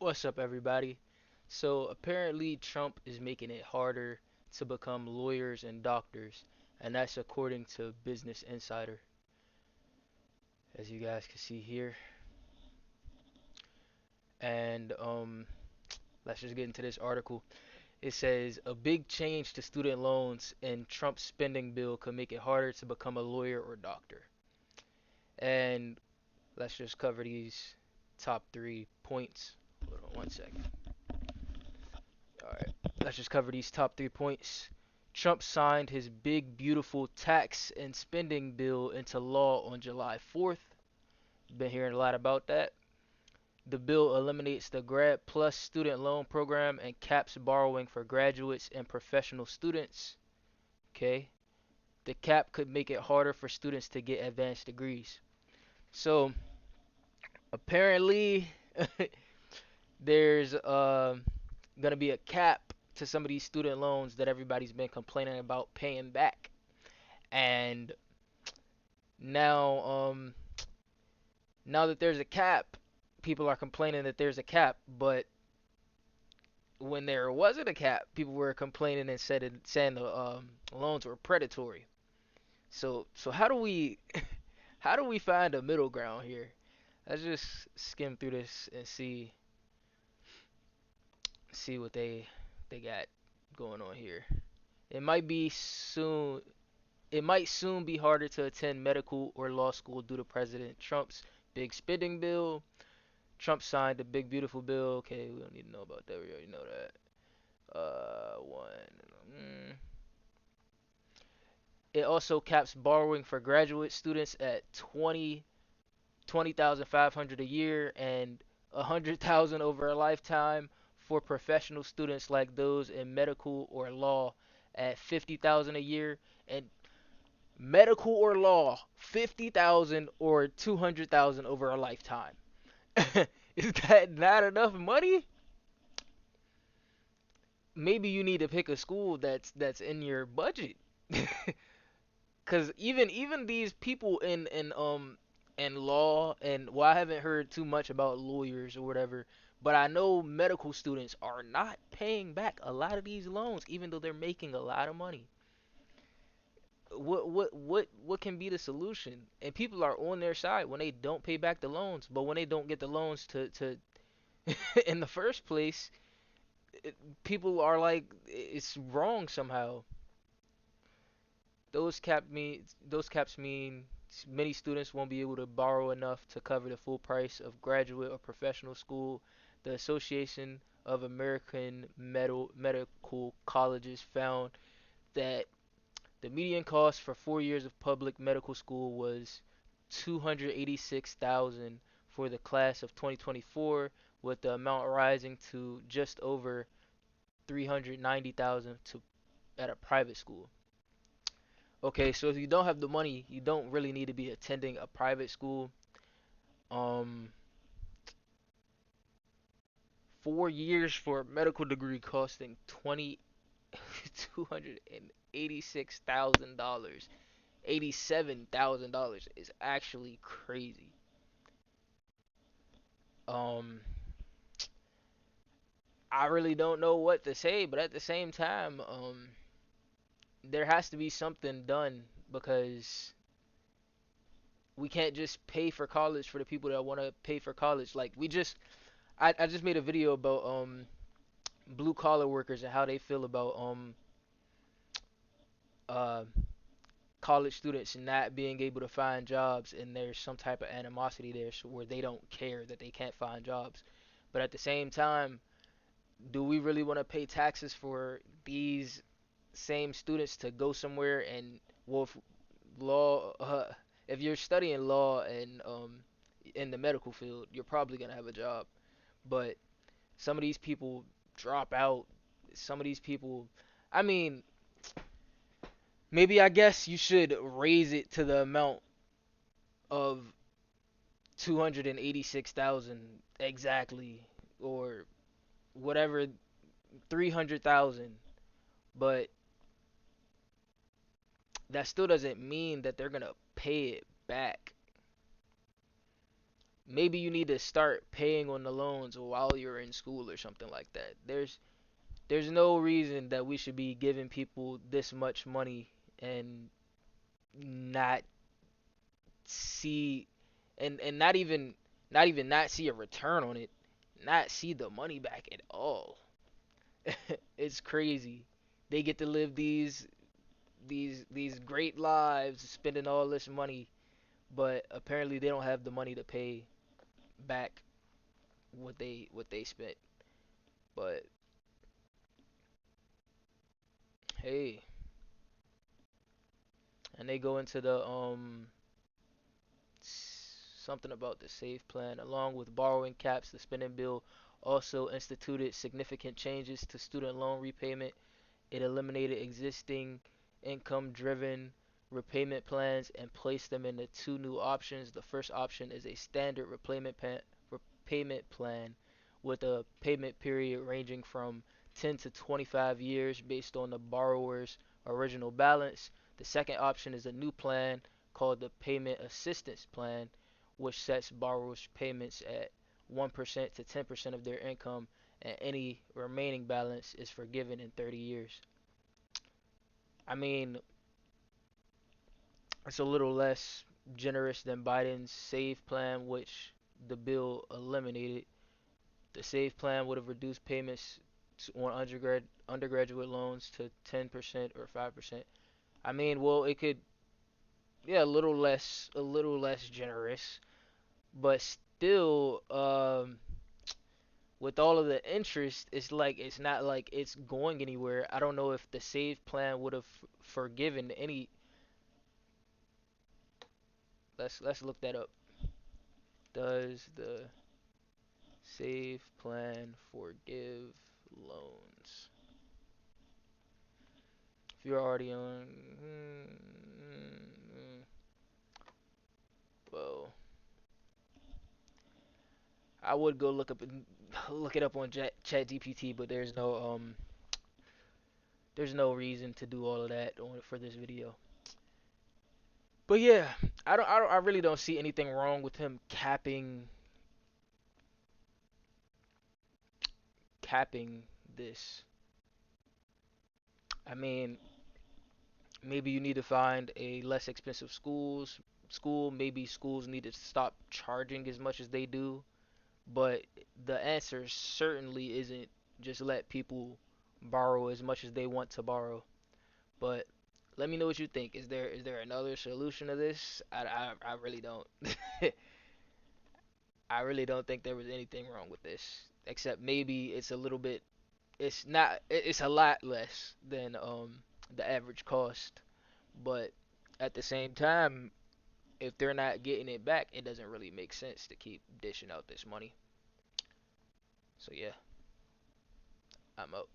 What's up, everybody? So, apparently, Trump is making it harder to become lawyers and doctors, and that's according to Business Insider, as you guys can see here. And let's just get into this article. It says a big change to student loans and Trump's spending bill could make it harder to become a lawyer or doctor. And let's just cover these top 3 points. Hold on one second. All right, let's just cover these top 3 points. Trump signed his big, beautiful tax and spending bill into law on July 4th. Been hearing a lot about that. The bill eliminates the Grad Plus student loan program and caps borrowing for graduates and professional students. Okay. The cap could make it harder for students to get advanced degrees. So, apparently, there's going to be a cap to some of these student loans that everybody's been complaining about paying back. And now now that there's a cap, people are complaining that there's a cap, but when there wasn't a cap, people were complaining and saying the loans were predatory. So how do we how do we find a middle ground here? Let's just skim through this and see what they got going on here. It might be soon it might soon be harder to attend medical or law school due to President Trump's big spending bill. Trump signed the big beautiful bill. Okay, we don't need to know about that. We already know that. One. Mm. It also caps borrowing for graduate students at 20,500 a year and 100,000 over a lifetime for professional students like those in medical or law at 50,000 a year and medical or law 50,000 or 200,000 over a lifetime. Is that not enough money? Maybe you need to pick a school that's in your budget. Cause even these people in law and well, I haven't heard too much about lawyers or whatever, but I know medical students are not paying back a lot of these loans even though they're making a lot of money. What can be the solution? And people are on their side when they don't pay back the loans, but when they don't get the loans to in the first place, it, people are like it's wrong somehow. Those caps mean many students won't be able to borrow enough to cover the full price of graduate or professional school. The Association of American Medical Colleges found that the median cost for 4 years of public medical school was 286,000 for the class of 2024, with the amount rising to just over 390,000 to at a private school. Okay, so if you don't have the money, you don't really need to be attending a private school. Um, 4 years for a medical degree costing 286,000 dollars, $87,000 is actually crazy. Um, I really don't know what to say, but at the same time, there has to be something done because we can't just pay for college for the people that want to pay for college. Like I just made a video about blue collar workers and how they feel about uh college students not being able to find jobs, and there's some type of animosity there so where they don't care that they can't find jobs. But at the same time, do we really want to pay taxes for these same students to go somewhere and well if law if you're studying law and in the medical field, you're probably going to have a job. But some of these people drop out. Some of these people, I mean, maybe I guess you should raise it to the amount of 286,000 exactly, or whatever, 300,000. But that still doesn't mean that they're gonna pay it back. maybe you need to start paying on the loans while you're in school or something like that. There's no reason that we should be giving people this much money and not see and not see a return on it, not see the money back at all. It's crazy. They get to live these great lives spending all this money, but apparently they don't have the money to pay back what they spent. But hey, and they go into the something about the SAFE plan. Along with borrowing caps, the spending bill also instituted significant changes to student loan repayment. It eliminated existing income driven repayment plans and placed them into two new options. The first option is a standard repayment plan with a payment period ranging from 10 to 25 years based on the borrower's original balance. The second option is a new plan called the Payment Assistance Plan, which sets borrowers' payments at 1% to 10% of their income, and any remaining balance is forgiven in 30 years. I mean, it's a little less generous than Biden's SAVE plan, which the bill eliminated. The SAVE plan would have reduced payments on undergraduate loans to 10% or 5%. I mean, well, it could, yeah, a little less generous, but still, with all of the interest, it's like it's not like it's going anywhere. I don't know if the SAVE plan would have forgiven any. Let's look that up. Does the SAVE plan forgive loans? If you're already on, well, I would go look it up on ChatGPT, but there's no reason to do all of that for this video. But yeah, I really don't see anything wrong with him capping this. I mean, maybe you need to find a less expensive school. Maybe schools need to stop charging as much as they do. But the answer certainly isn't just let people borrow as much as they want to borrow. But let me know what you think. Is there another solution to this? I really don't. I really don't think there was anything wrong with this, except maybe it's a little bit. It's not. It's a lot less than the average cost. But at the same time, if they're not getting it back, it doesn't really make sense to keep dishing out this money. So yeah, I'm out.